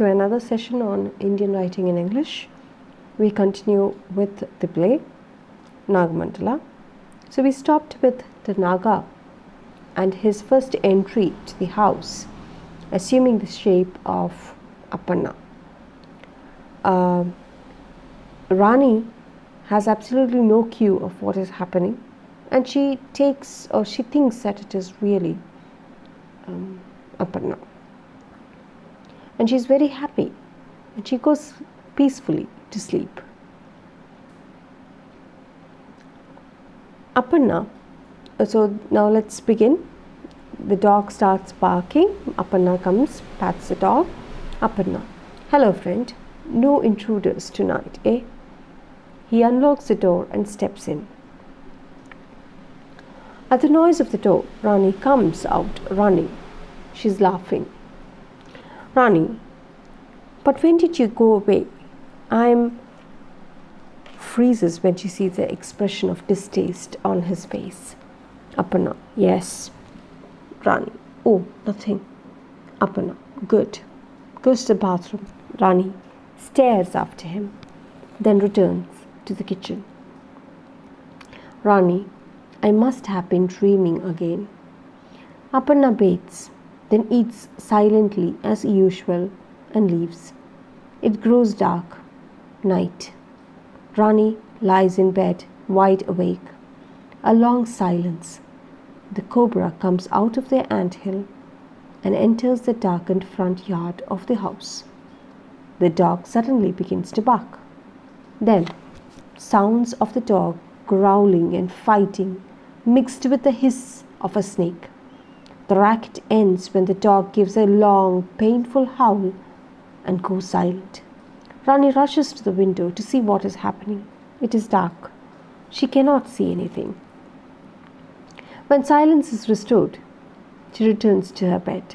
to another session on Indian writing in English. We continue with the play Nagamandala. So we stopped with the Naga and his first entry to the house, assuming the shape of Appanna. Rani has absolutely no clue of what is happening, and she thinks that it is really Appanna. And she's very happy, and she goes peacefully to sleep. Appanna, so now let's begin. The dog starts barking. Appanna comes, pats the dog. Appanna, hello friend, no intruders tonight, eh? He unlocks the door and steps in. At the noise of the door, Rani comes out running. She's laughing. Rani, but when did you go away? Freezes when she sees the expression of distaste on his face. Appanna, yes. Rani, oh, nothing. Appanna, good. Goes to the bathroom. Rani stares after him, then returns to the kitchen. Rani, I must have been dreaming again. Appanna bathes, then eats silently as usual and leaves. It grows dark. Night. Rani lies in bed, wide awake. A long silence. The cobra comes out of the anthill and enters the darkened front yard of the house. The dog suddenly begins to bark. Then, sounds of the dog growling and fighting mixed with the hiss of a snake. The racket ends when the dog gives a long, painful howl and goes silent. Rani rushes to the window to see what is happening. It is dark. She cannot see anything. When silence is restored, she returns to her bed.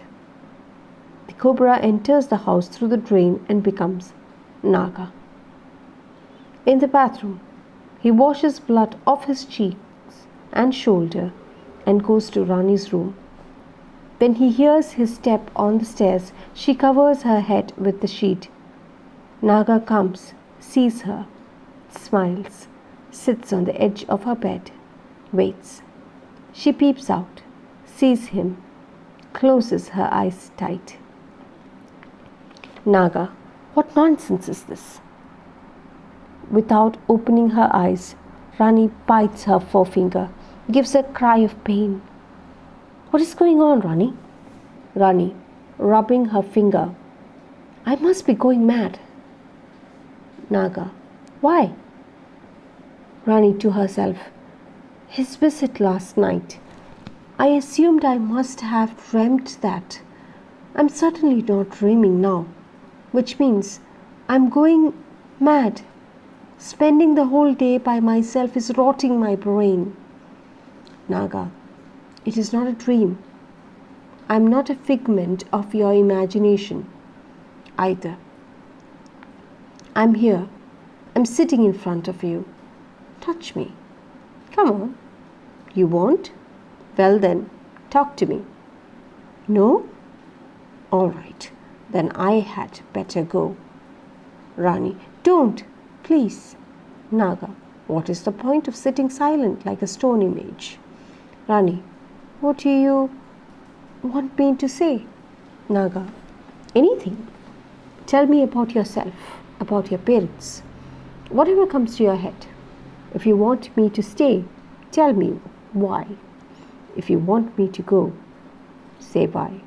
The cobra enters the house through the drain and becomes Naga. In the bathroom, he washes blood off his cheeks and shoulder and goes to Rani's room. When he hears his step on the stairs, she covers her head with the sheet. Naga comes, sees her, smiles, sits on the edge of her bed, waits. She peeps out, sees him, closes her eyes tight. Naga, what nonsense is this? Without opening her eyes, Rani bites her forefinger, gives a cry of pain. What is going on, Rani? Rani, rubbing her finger. I must be going mad. Naga, why? Rani to herself. His visit last night. I assumed I must have dreamt that. I'm certainly not dreaming now, which means I'm going mad. Spending the whole day by myself is rotting my brain. Naga, it is not a dream. I'm not a figment of your imagination either. I'm here. I'm sitting in front of you. Touch me. Come on. You won't? Well then, talk to me. No? All right. Then I had better go. Rani, don't, please. Naga, what is the point of sitting silent like a stone image? Rani, what do you want me to say? Naga, anything. Tell me about yourself, about your parents, whatever comes to your head. If you want me to stay, tell me why. If you want me to go, say why.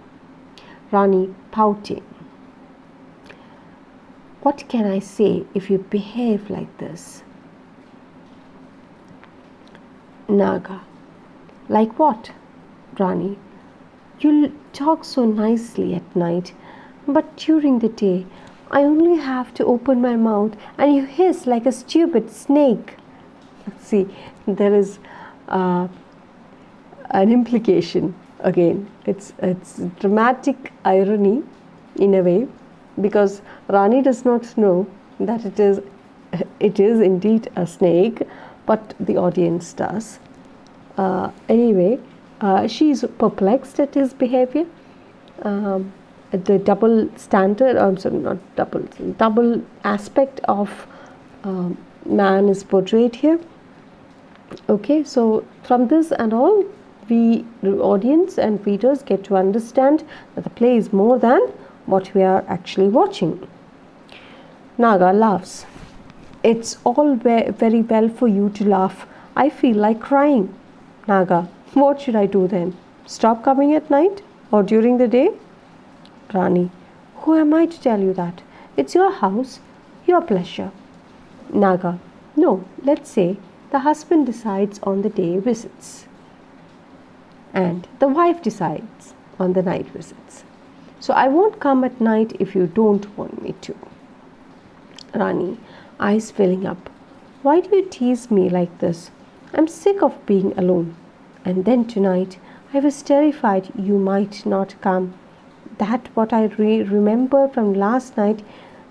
Rani pouting. What can I say if you behave like this? Naga, like what? Rani, you talk so nicely at night, but during the day, I only have to open my mouth and you hiss like a stupid snake. See, there is an implication again. It's dramatic irony in a way, because Rani does not know that it is indeed a snake, but the audience does. Anyway, she is perplexed at his behavior. the double standard, I'm sorry, not double aspect of man is portrayed here. Okay, so from this and all, we, the audience and readers, get to understand that the play is more than what we are actually watching. Naga laughs. It's all very well for you to laugh. I feel like crying. Naga, what should I do then? Stop coming at night or during the day? Rani, who am I to tell you that? It's your house, your pleasure. Naga, no, let's say the husband decides on the day visits and the wife decides on the night visits. So I won't come at night if you don't want me to. Rani, eyes filling up. Why do you tease me like this? I'm sick of being alone. And then tonight, I was terrified you might not come. That what I remember from last night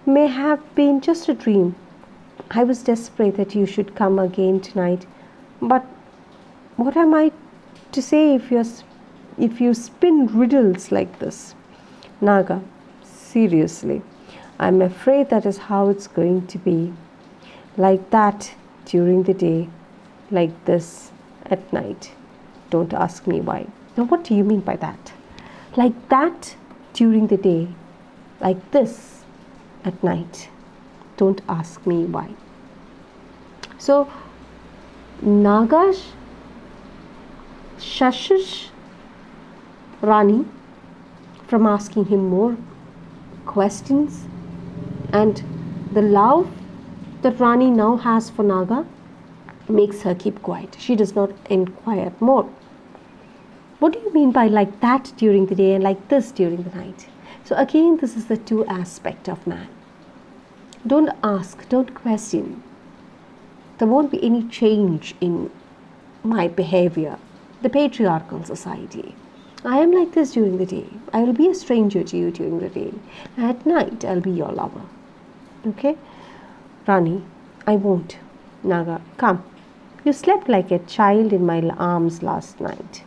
may have been just a dream. I was desperate that you should come again tonight. But what am I to say if you spin riddles like this? Naga, seriously, I'm afraid that is how it's going to be. Like that during the day, like this at night. Don't ask me why. Now, what do you mean by that? Like that during the day, like this at night. Don't ask me why. So, Naga shushes Rani from asking him more questions, and the love that Rani now has for Naga makes her keep quiet. She does not inquire more. What do you mean by like that during the day and like this during the night? So again, this is the two aspects of man. Don't ask, don't question. There won't be any change in my behavior. The patriarchal society. I am like this during the day. I will be a stranger to you during the day. At night, I'll be your lover. Okay? Rani, I won't. Naga, come. You slept like a child in my arms last night.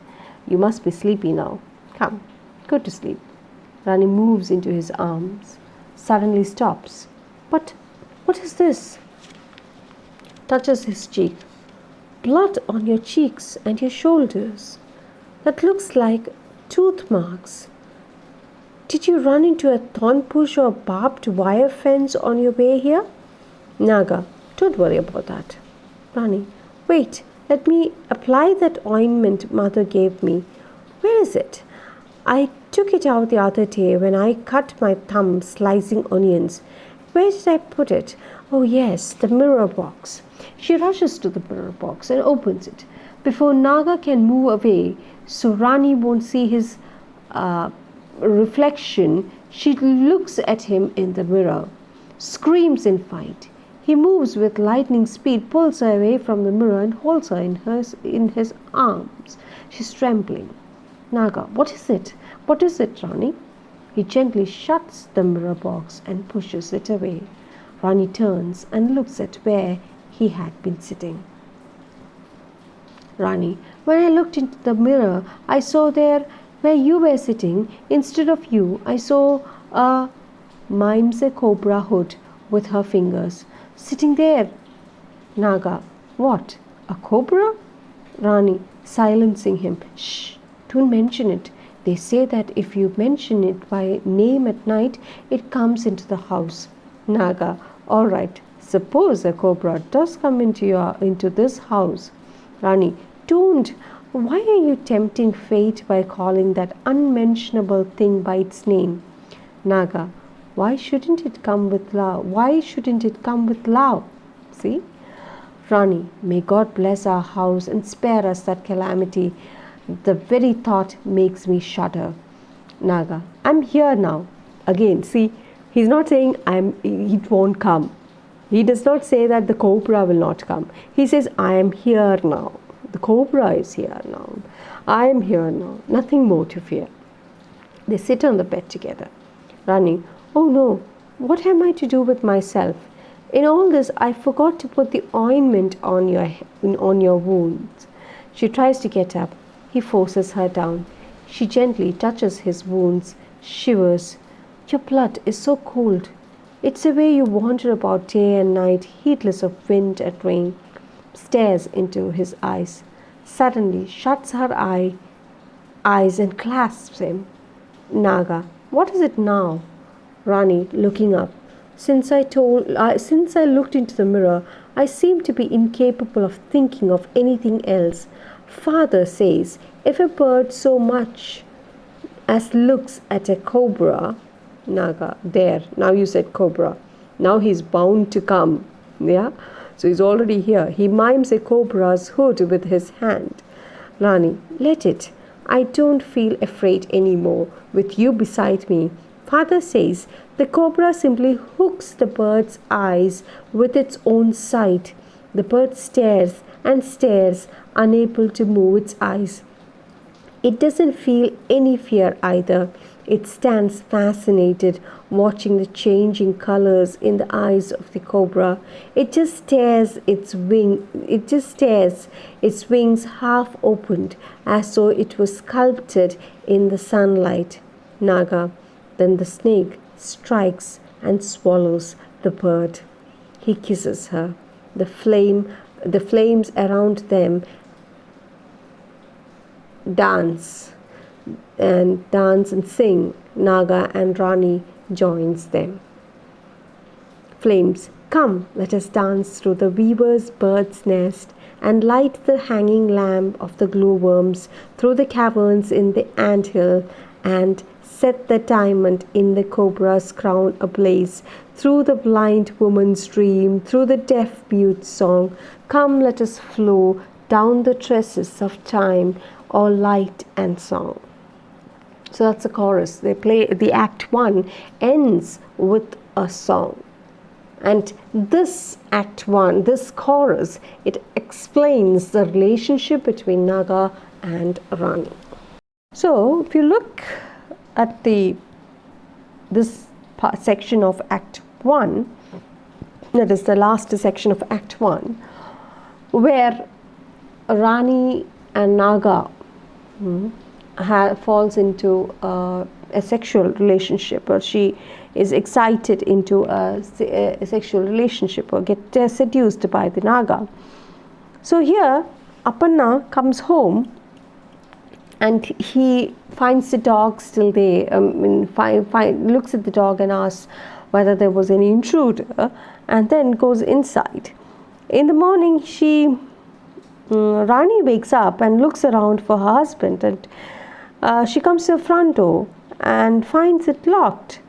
You must be sleepy now. Come, go to sleep. Rani moves into his arms, suddenly stops. But what is this? Touches his cheek. Blood on your cheeks and your shoulders. That looks like tooth marks. Did you run into a thorn bush or barbed wire fence on your way here? Naga, don't worry about that. Rani, wait, let me apply that ointment mother gave me. Where is it? I took it out the other day when I cut my thumb slicing onions. Where did I put it? Oh yes, the mirror box. She rushes to the mirror box and opens it. Before Naga can move away, so Rani won't see his reflection, she looks at him in the mirror, screams in fright. He moves with lightning speed, pulls her away from the mirror and holds her in his arms. She's trembling. Naga, what is it? What is it, Rani? He gently shuts the mirror box and pushes it away. Rani turns and looks at where he had been sitting. Rani, when I looked into the mirror, I saw there where you were sitting. Instead of you, I saw a mimes a cobra hood with her fingers sitting there. Naga, what? A cobra? Rani, silencing him. Shh, don't mention it. They say that if you mention it by name at night, it comes into the house. Naga, all right. Suppose a cobra does come into this house. Rani, don't. Why are you tempting fate by calling that unmentionable thing by its name? Naga, why shouldn't it come with love? Why shouldn't it come with love? See? Rani, may God bless our house and spare us that calamity. The very thought makes me shudder. Naga, I'm here now. Again, see, he's not saying it won't come. He does not say that the cobra will not come. He says, I am here now. The cobra is here now. I am here now. Nothing more to fear. They sit on the bed together. Rani, oh no, what am I to do with myself? In all this, I forgot to put the ointment on your wounds. She tries to get up. He forces her down. She gently touches his wounds, shivers. Your blood is so cold. It's the way you wander about day and night, heedless of wind and rain. Stares into his eyes. Suddenly shuts her eyes and clasps him. Naga, what is it now? Rani, looking up. Since I looked into the mirror, I seem to be incapable of thinking of anything else. Father says, if a bird so much as looks at a cobra, Naga, there, now you said cobra. Now he's bound to come. Yeah? So he's already here. He mimes a cobra's hood with his hand. Rani, let it. I don't feel afraid anymore with you beside me. Father says the cobra simply hooks the bird's eyes with its own sight. The bird stares and stares, unable to move its eyes. It doesn't feel any fear either. It stands fascinated, watching the changing colors in the eyes of the cobra. It just stares, its wings half opened, as though it was sculpted in the sunlight. Naga, then the snake strikes and swallows the bird. He kisses her. The flames around them dance and sing. Naga and Rani joins them. Flames, come, let us dance through the weaver's bird's nest and light the hanging lamp of the glowworms through the caverns in the anthill and set the diamond in the cobra's crown ablaze, through the blind woman's dream, through the deaf mute's song. Come, let us flow down the tresses of time, all light and song. So that's the chorus. They play the act 1 ends with a song. And this act 1, this chorus, it explains the relationship between Naga and Rani. So if you look at this section of Act 1, that is the last section of Act 1, where Rani and Naga falls into a sexual relationship, or she is excited into a sexual relationship or get seduced by the Naga. So here Aparna comes home and he finds the dog still there, looks at the dog and asks whether there was any intruder, and then goes inside. In the morning, Rani wakes up and looks around for her husband, and she comes to the front door and finds it locked.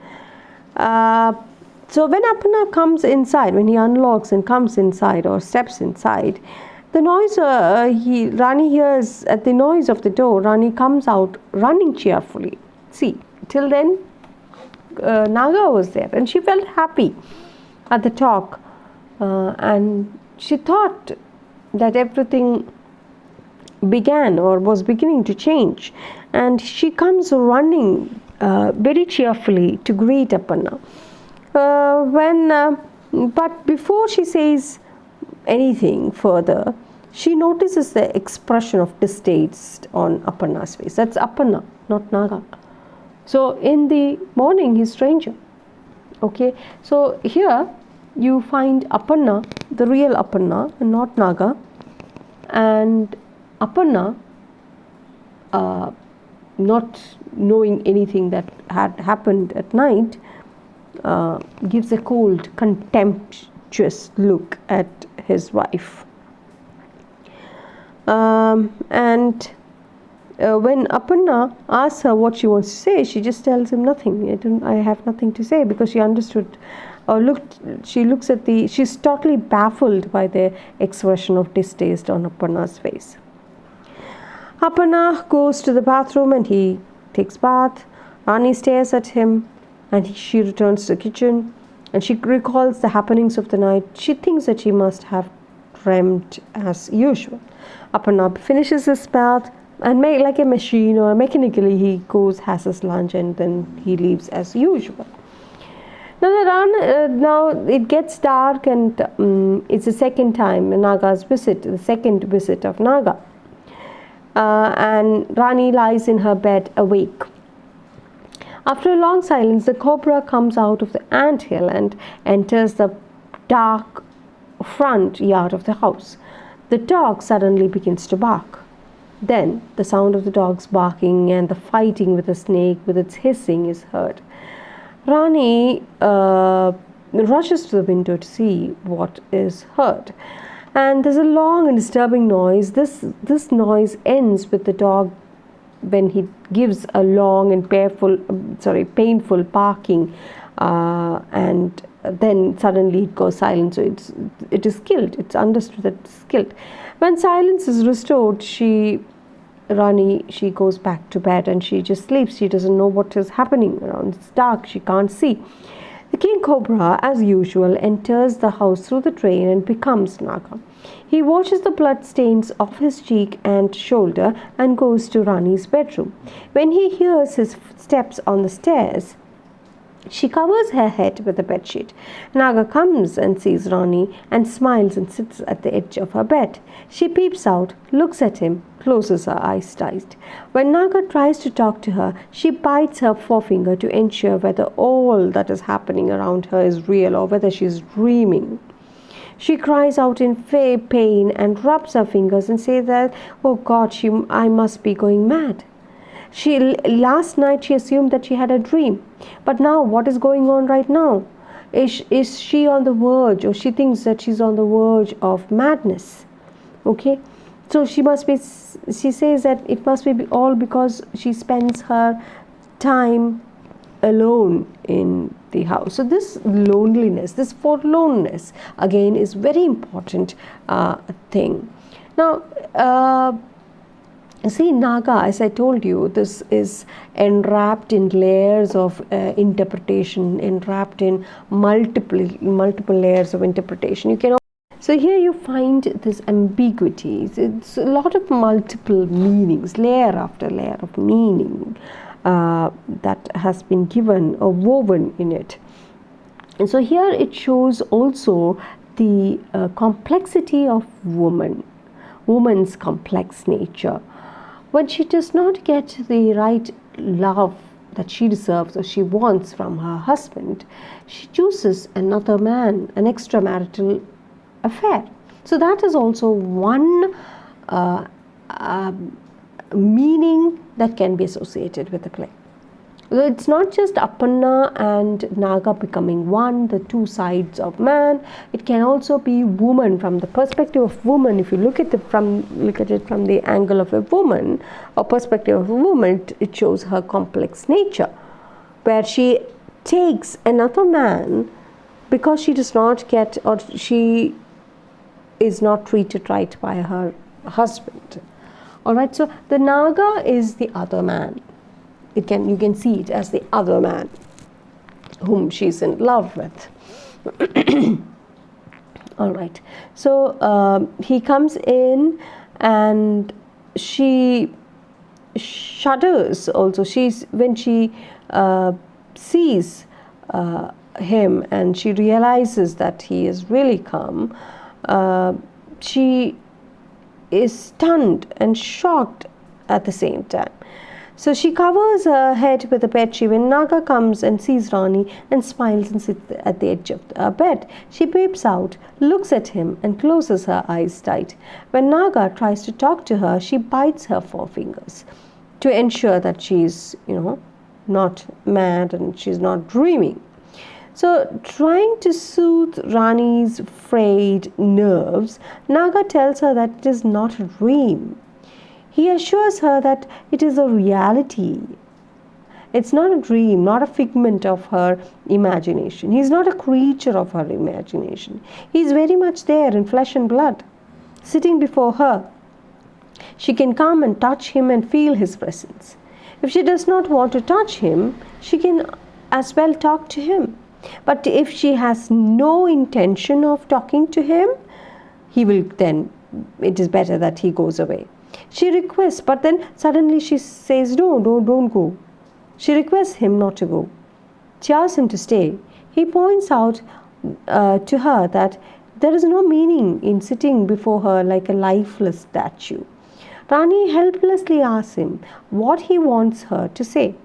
So when Aparna comes inside, when he unlocks and comes inside or steps inside, the noise Rani hears at the noise of the door. Rani comes out running cheerfully. See, till then Naga was there, and she felt happy at the talk, and she thought that everything began or was beginning to change, and she comes running very cheerfully to greet Aparna. But before she says anything further, she notices the expression of distaste on Aparna's face. That's Aparna, not Naga. So in the morning, he's stranger. Okay, so here you find Aparna, the real Aparna, and not Naga. And Aparna, not knowing anything that had happened at night, gives a cold, contemptuous look at his wife. And when Aparna asks her what she wants to say, she just tells him nothing. I have nothing to say, because she understood or she's totally baffled by the expression of distaste on Aparna's face. Aparna goes to the bathroom and he takes bath. Rani stares at him and she returns to the kitchen and she recalls the happenings of the night. She thinks that she must have dreamt as usual. Aparna finishes his bath and like a machine or mechanically he goes, has his lunch, and then he leaves as usual. Now it gets dark and it's the second time Naga's visit, the second visit of Naga. And Rani lies in her bed awake. After a long silence, the cobra comes out of the anthill and enters the dark front yard of the house. The dog suddenly begins to bark. Then the sound of the dog's barking and the fighting with the snake with its hissing is heard. Rani rushes to the window to see what is heard. And there's a long and disturbing noise. This noise ends with the dog when he gives a long and painful barking, and then suddenly it goes silent. So it is killed. It's understood that it's killed. When silence is restored, Rani goes back to bed and she just sleeps. She doesn't know what is happening around. It's dark. She can't see. The king cobra, as usual, enters the house through the drain and becomes Naga. He washes the blood stains off his cheek and shoulder and goes to Rani's bedroom. When he hears his steps on the stairs, she covers her head with a bedsheet. Naga comes and sees Rani and smiles and sits at the edge of her bed. She peeps out, looks at him, closes her eyes tight. When Naga tries to talk to her, she bites her forefinger to ensure whether all that is happening around her is real or whether she is dreaming. She cries out in pain and rubs her fingers and says that, oh God, I must be going mad. Last night she assumed that she had a dream, but now what is going on right now? Is she on the verge, or she thinks that she's on the verge of madness? Okay, so she says that it must be all because she spends her time alone in the house. So this loneliness, this forlornness again is very important thing. Now see, Naga, as I told you, this is enwrapped in layers of interpretation, enwrapped in multiple layers of interpretation. So here you find this ambiguity. It's a lot of multiple meanings, layer after layer of meaning that has been given or woven in it. And so here it shows also the complexity of woman's complex nature. When she does not get the right love that she deserves or she wants from her husband, she chooses another man, an extramarital affair. So that is also one meaning that can be associated with the play. So it's not just Aparna and Naga becoming one, the two sides of man. It can also be woman from the perspective of woman. If you look at it from the angle of a woman or perspective of a woman, it shows her complex nature, where she takes another man because she does not get, or she is not treated right by her husband. All right, so the Naga is the other man. You can see it as the other man whom she's in love with. All right, so he comes in and she shudders also. When she sees him and she realizes that he is really come, she is stunned and shocked at the same time. So she covers her head with a bedsheet. When Naga comes and sees Rani and smiles and sits at the edge of her bed, she peeps out, looks at him and closes her eyes tight. When Naga tries to talk to her, she bites her forefingers to ensure that she's, not mad and she's not dreaming. So trying to soothe Rani's frayed nerves, Naga tells her that it is not a dream. He assures her that it is a reality. It's not a dream, not a figment of her imagination. He's not a creature of her imagination. He's very much there in flesh and blood, sitting before her. She can come and touch him and feel his presence. If she does not want to touch him, she can as well talk to him. But if she has no intention of talking to him, it is better that he goes away. She requests, but then suddenly she says, no, don't go. She requests him not to go. She asks him to stay. He points out to her that there is no meaning in sitting before her like a lifeless statue. Rani helplessly asks him what he wants her to say.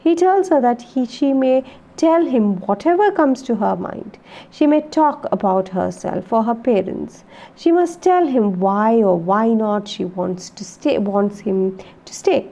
He tells her that she may tell him whatever comes to her mind. She may talk about herself or her parents. She must tell him why or why not she wants him to stay.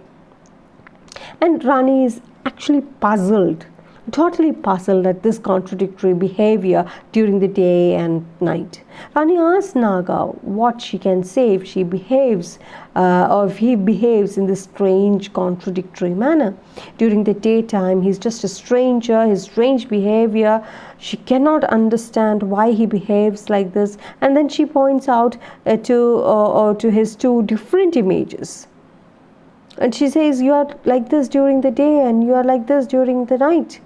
And Rani is actually puzzled, totally puzzled at this contradictory behavior during the day and night. Rani asks Naga what she can say if she behaves or if he behaves in this strange contradictory manner. During the daytime, he's just a stranger, his strange behavior. She cannot understand why he behaves like this. And then she points out to his two different images. And she says, you are like this during the day and you are like this during the night.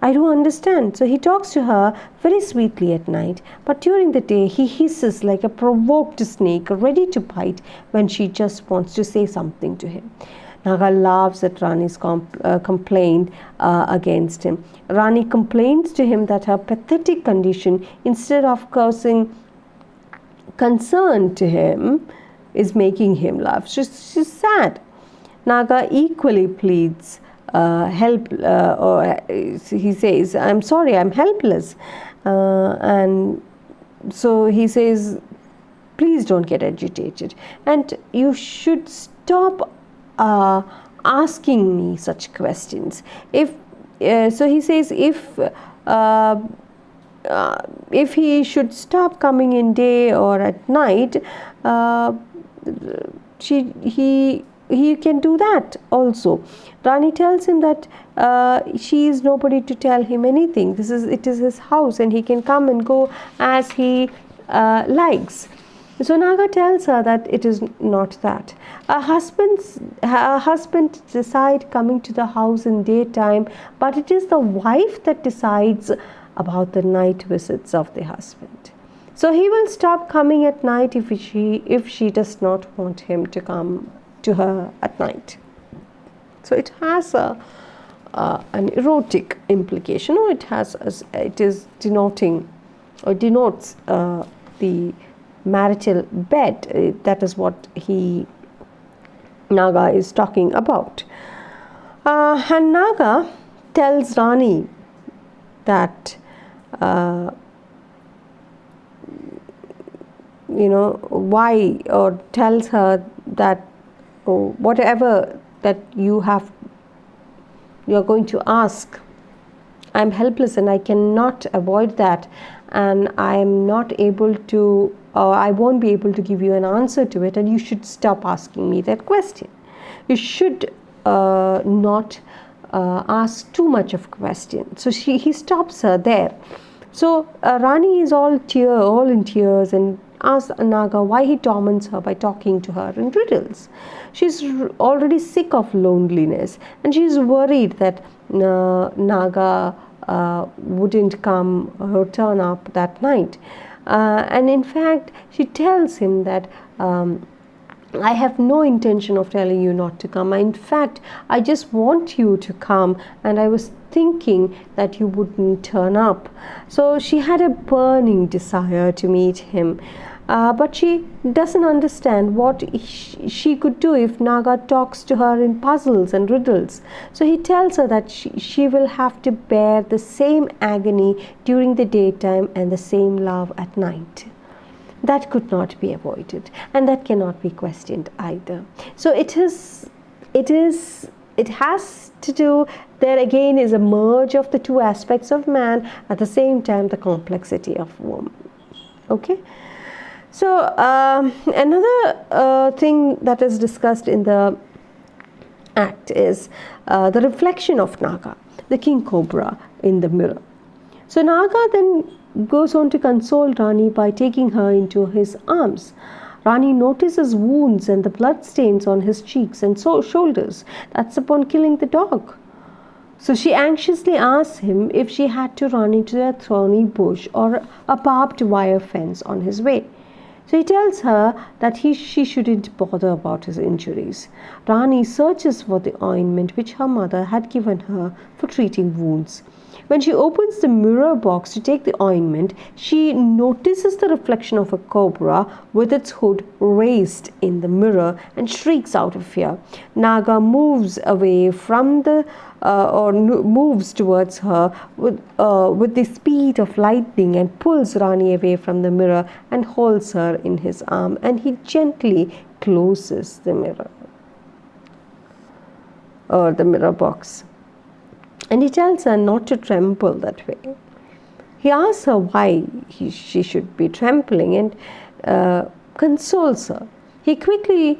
I don't understand. So he talks to her very sweetly at night, but during the day he hisses like a provoked snake ready to bite when she just wants to say something to him. Naga laughs at Rani's complaint against him. Rani complains to him that her pathetic condition, instead of causing concern to him, is making him laugh. She's sad. Naga equally pleads help, or he says, I'm sorry, I'm helpless. And so he says, please don't get agitated. And you should stop asking me such questions. So he says, if he should stop coming in day or at night, he can do that also. Rani tells him that she is nobody to tell him anything. It is his house and he can come and go as he likes. So Naga tells her that it is not that. Her husband decide coming to the house in daytime, but it is the wife that decides about the night visits of the husband. So he will stop coming at night if she does not want him to come to her at night. So it has an erotic implication, or it is denoting or denotes the marital bed. That is what Naga is talking about. And Naga tells Rani that why, or tells her that whatever that you are going to ask, I'm helpless and I cannot avoid that, and I am not able to, I won't be able to give you an answer to it, and you should stop asking me that question. You should not ask too much of questions. So he stops her there. So Rani is all in tears and asks Naga why he torments her by talking to her in riddles. She's already sick of loneliness, and she's worried that Naga wouldn't come or turn up that night. And in fact, she tells him that I have no intention of telling you not to come. In fact, I just want you to come, and I was thinking that you wouldn't turn up. So she had a burning desire to meet him. But she doesn't understand what she could do if Naga talks to her in puzzles and riddles. So he tells her that she will have to bear the same agony during the daytime and the same love at night. That could not be avoided, and that cannot be questioned either. So it has to do, there again is a merge of the two aspects of man, at the same time the complexity of woman. Okay. So another thing that is discussed in the act is the reflection of Naga, the king cobra, in the mirror. So Naga then goes on to console Rani by taking her into his arms. Rani notices wounds and the blood stains on his cheeks and shoulders. That's upon killing the dog. So she anxiously asks him if she had to run into a thorny bush or a barbed wire fence on his way. So he tells her that she shouldn't bother about his injuries. Rani searches for the ointment which her mother had given her for treating wounds. When she opens the mirror box to take the ointment, she notices the reflection of a cobra with its hood raised in the mirror and shrieks out of fear. Naga moves away from moves towards her with the speed of lightning and pulls Rani away from the mirror and holds her in his arm, and he gently closes the mirror or the mirror box. And he tells her not to tremble that way. He asks her why she should be trembling and consoles her. He quickly,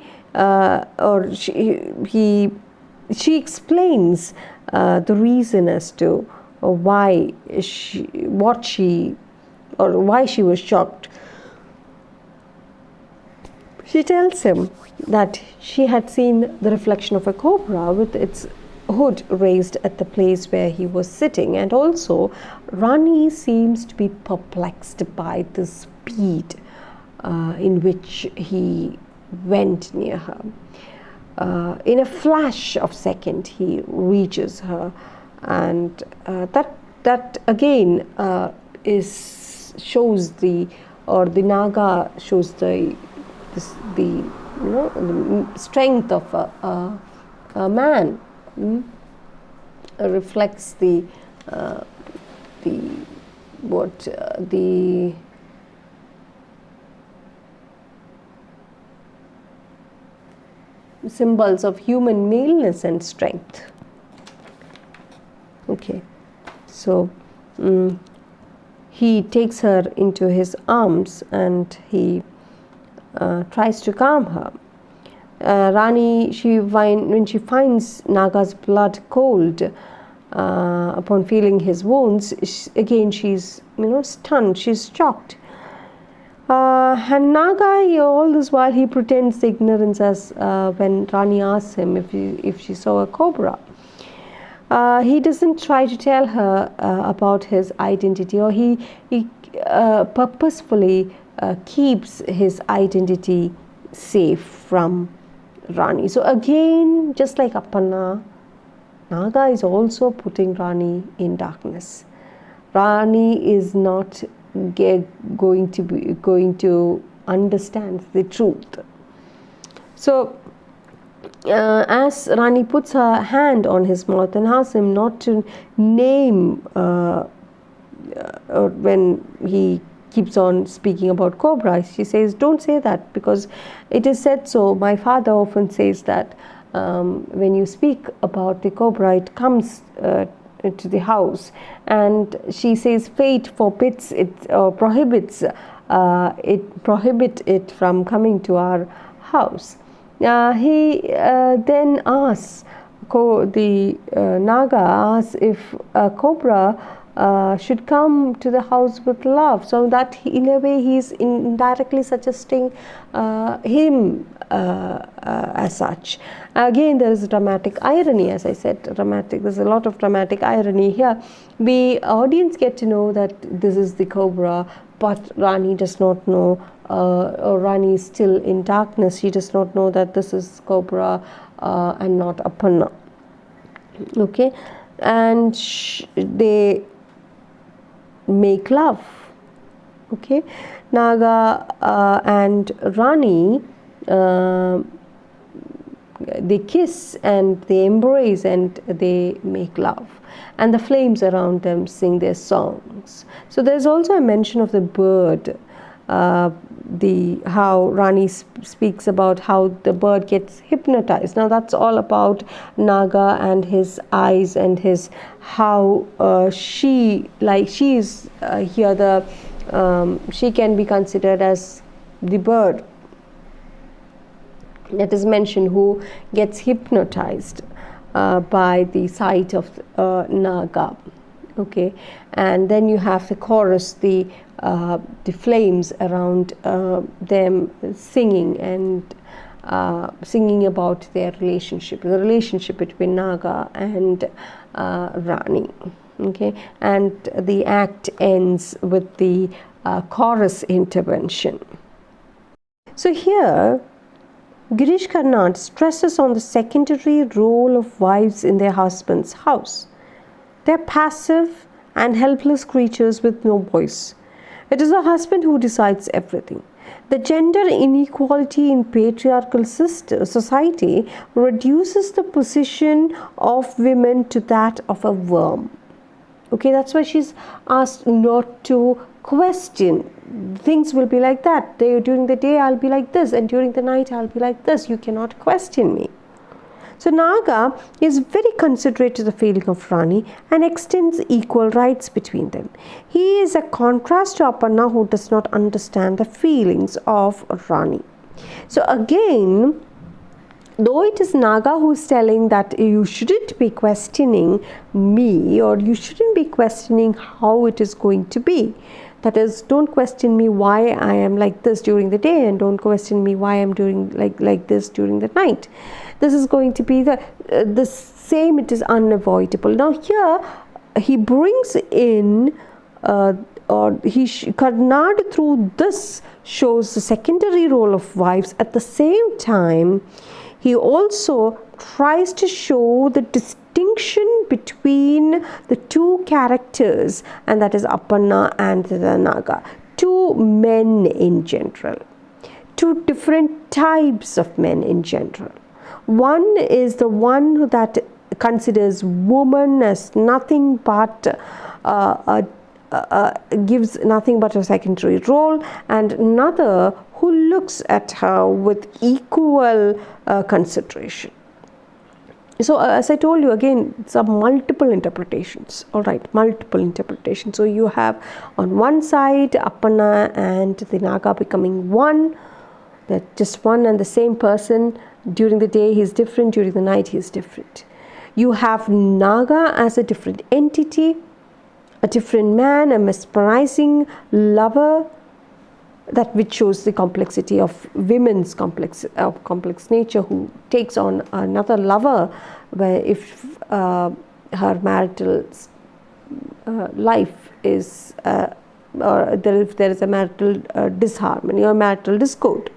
she explains the reason as to why she was shocked. She tells him that she had seen the reflection of a cobra with its hood raised at the place where he was sitting, and also Rani seems to be perplexed by the speed in which he went near her. In a flash of second, he reaches her, and that again shows the Naga shows the strength of a man. Reflects the symbols of human maleness and strength. Okay, so he takes her into his arms and he tries to calm her. Rani, when she finds Naga's blood cold upon feeling his wounds, she's stunned, she's shocked. And Naga, all this while, he pretends ignorance as when Rani asks him if she saw a cobra. He doesn't try to tell her about his identity, or he purposefully keeps his identity safe from Rani. So again, just like Appanna, Naga is also putting Rani in darkness. Rani is not going to understand the truth. So as Rani puts her hand on his mouth and asks him not to name when he keeps on speaking about cobra, she says, don't say that, because it is said so. My father often says that when you speak about the cobra, it comes to the house, and she says fate forbids it or prohibits it from coming to our house. He then asks, the Naga asks if a cobra should come to the house with love, so that in a way he is indirectly suggesting him as such. Again, there is dramatic irony, as I said, there's a lot of dramatic irony here. The audience get to know that this is the cobra, but Rani does not know, or Rani is still in darkness. She does not know that this is cobra and not Appanna. Okay, and they make love. Okay, Naga and Rani, they kiss and they embrace and they make love, and the flames around them sing their songs. So there's also a mention of the bird, how Rani speaks about how the bird gets hypnotized. Now that's all about Naga and his eyes and his how she is here she can be considered as the bird that is mentioned, who gets hypnotized by the sight of Naga. Okay, and then you have the chorus, the flames around them singing and singing about their relationship, the relationship between Naga and Rani. Okay, and the act ends with the chorus intervention. So here, Girish Karnad stresses on the secondary role of wives in their husband's house. They are passive and helpless creatures with no voice. It is the husband who decides everything. The gender inequality in patriarchal society reduces the position of women to that of a worm. Okay, that's why she's asked not to question. Things will be like that. During the day I'll be like this, and during the night I'll be like this. You cannot question me. So Naga is very considerate to the feeling of Rani and extends equal rights between them. He is a contrast to Aparna, who does not understand the feelings of Rani. So again, though it is Naga who is telling that you shouldn't be questioning me, or you shouldn't be questioning how it is going to be. That is, don't question me why I am like this during the day, and don't question me why I am doing like this during the night. This is going to be the same. It is unavoidable. Now here he brings in Karnad through this shows the secondary role of wives. At the same time, he also tries to show the distinction between the two characters, and that is Aparna and the Naga. Two men in general. Two different types of men in general. One is the one that considers woman as nothing but gives nothing but a secondary role, and another who looks at her with equal consideration. So as I told you, again, some multiple interpretations. All right, multiple interpretations. So you have on one side Aparna and the Naga becoming one. They're just one and the same person. During the day he is different, during the night he is different. You have Naga as a different entity, a different man, a mesmerizing lover, that which shows the complexity of women's complex nature, who takes on another lover where if her marital life is or if there is a marital disharmony or marital discord.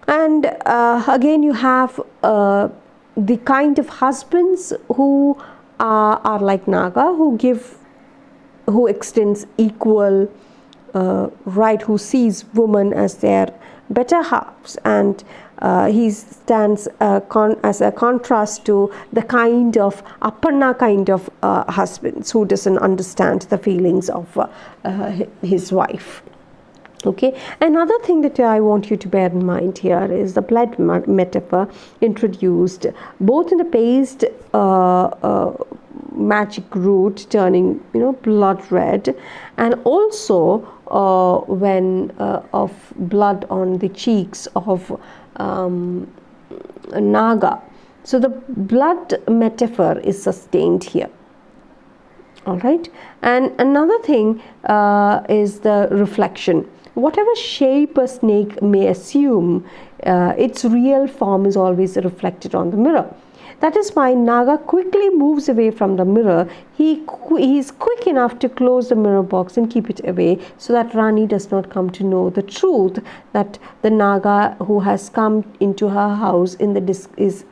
And again you have the kind of husbands who are like Naga, who extends equal right, who sees woman as their better halves, and he stands as a contrast to the kind of Aparna kind of husbands who doesn't understand the feelings of his wife. Okay, another thing that I want you to bear in mind here is the blood metaphor introduced both in the paste magic root turning blood red, and also when of blood on the cheeks of Naga. So the blood metaphor is sustained here. All right, and another thing is the reflection. Whatever shape a snake may assume, its real form is always reflected on the mirror. That is why Naga quickly moves away from the mirror. He is quick enough to close the mirror box and keep it away, so that Rani does not come to know the truth that the Naga who has come into her house is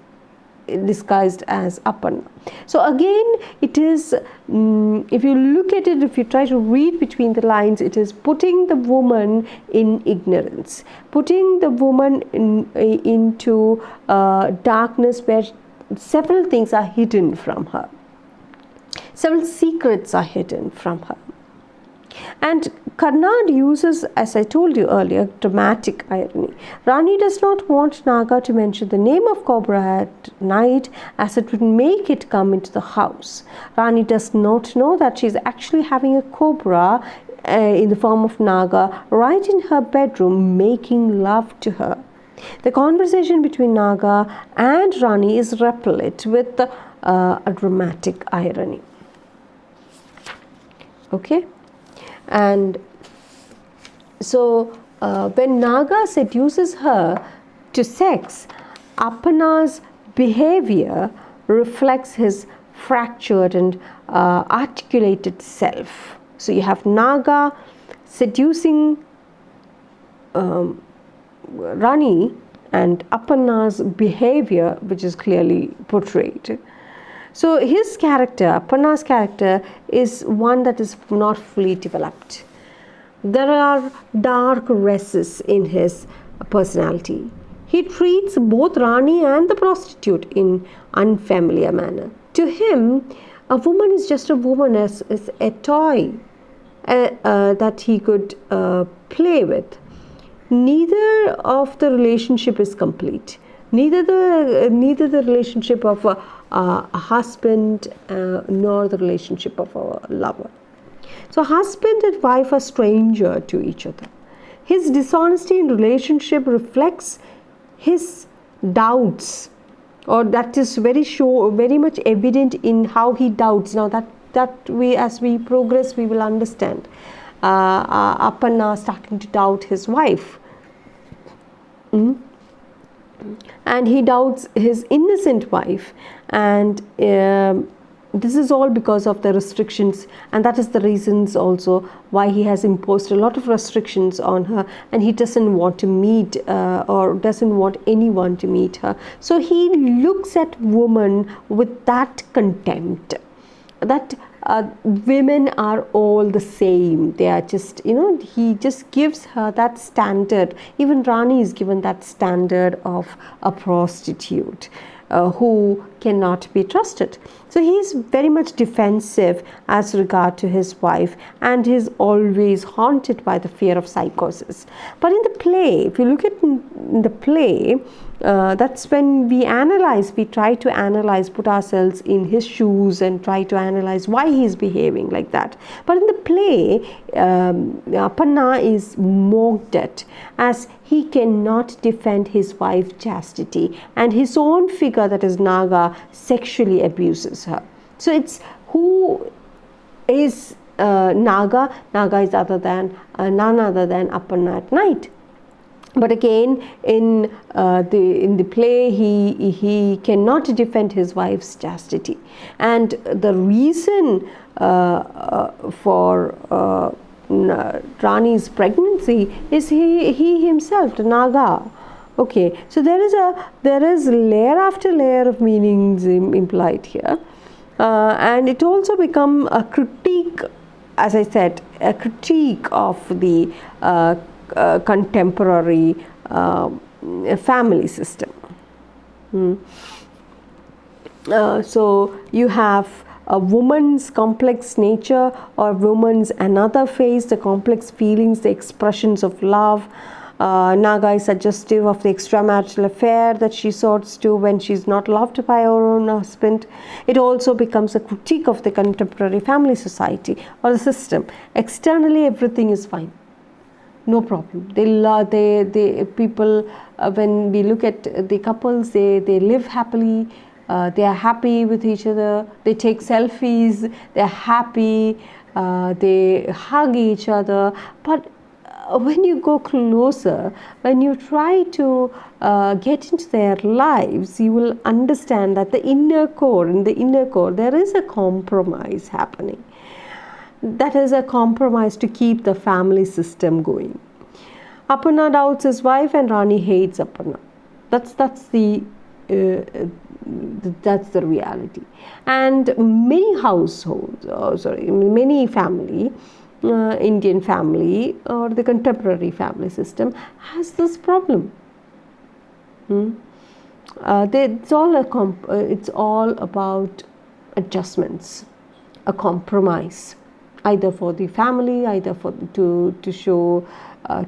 disguised as Aparna. So again, it is, if you look at it, if you try to read between the lines, it is putting the woman in ignorance, putting the woman into darkness where several things are hidden from her. Several secrets are hidden from her. And Karnad uses, as I told you earlier, dramatic irony. Rani does not want Naga to mention the name of Cobra at night, as it would make it come into the house. Rani does not know that she is actually having a cobra in the form of Naga right in her bedroom, making love to her. The conversation between Naga and Rani is replete with a dramatic irony. Okay? And so when Naga seduces her to sex, Aparna's behavior reflects his fractured and articulated self. So you have Naga seducing Rani and Aparna's behavior, which is clearly portrayed. So his character, Aparna's character, is one that is not fully developed. There are dark recesses in his personality. He treats both Rani and the prostitute in unfamiliar manner. To him, a woman is just a woman, as a toy that he could play with. Neither of the relationship is complete. Neither the relationship of a husband nor the relationship of a lover. So husband and wife are stranger to each other. His dishonesty in relationship reflects his doubts, or that is very much evident in how he doubts. Now that we, as we progress, we will understand. Aparna starting to doubt his wife. And he doubts his innocent wife, and this is all because of the restrictions, and that is the reasons also why he has imposed a lot of restrictions on her, and he doesn't want to meet or doesn't want anyone to meet her. So he looks at women with that contempt, that women are all the same. They are just, he just gives her that standard. Even Rani is given that standard of a prostitute who cannot be trusted. So he is very much defensive as regard to his wife, and he is always haunted by the fear of psychosis. But in the play, if you look at in the play, that's when we try to analyze, put ourselves in his shoes and try to analyze why he is behaving like that. But in the play, Aparna is mocked at as he cannot defend his wife's chastity, and his own figure, that is Naga, sexually abuses her. So it's who is Naga? Naga is none other than Aparna at night. But again, in the play, he cannot defend his wife's chastity, and the reason for Rani's pregnancy is he himself, the Naga. Okay, so there is layer after layer of meanings implied here, and it also become a critique, as I said, a critique of the contemporary family system. So you have a woman's complex nature, or woman's another phase, the complex feelings, the expressions of love. Naga is suggestive of the extramarital affair that she sorts to when she is not loved by her own husband. It also becomes a critique of the contemporary family society or the system. Externally, everything is fine. No problem. They people, when we look at the couples, they live happily. They are happy with each other. They take selfies. They are happy. They hug each other. But when you go closer, when you try to get into their lives, you will understand that in the inner core, there is a compromise happening. That is a compromise to keep the family system going. Aparna doubts his wife, and Rani hates Aparna. That's the reality. And many households, many family, Indian family or the contemporary family system has this problem. It's all about adjustments, a compromise, either for the family, either to show,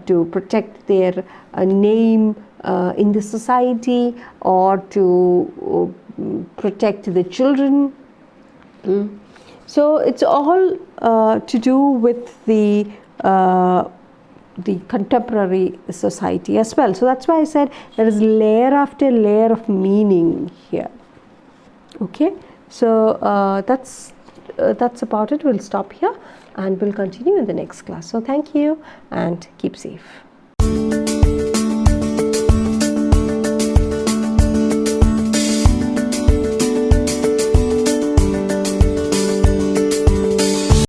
to protect their name in the society, or to protect the children. So it's all to do with the contemporary society as well. So that's why I said there is layer after layer of meaning here. Okay, so that's about it. We'll stop here and we'll continue in the next class. So thank you and keep safe.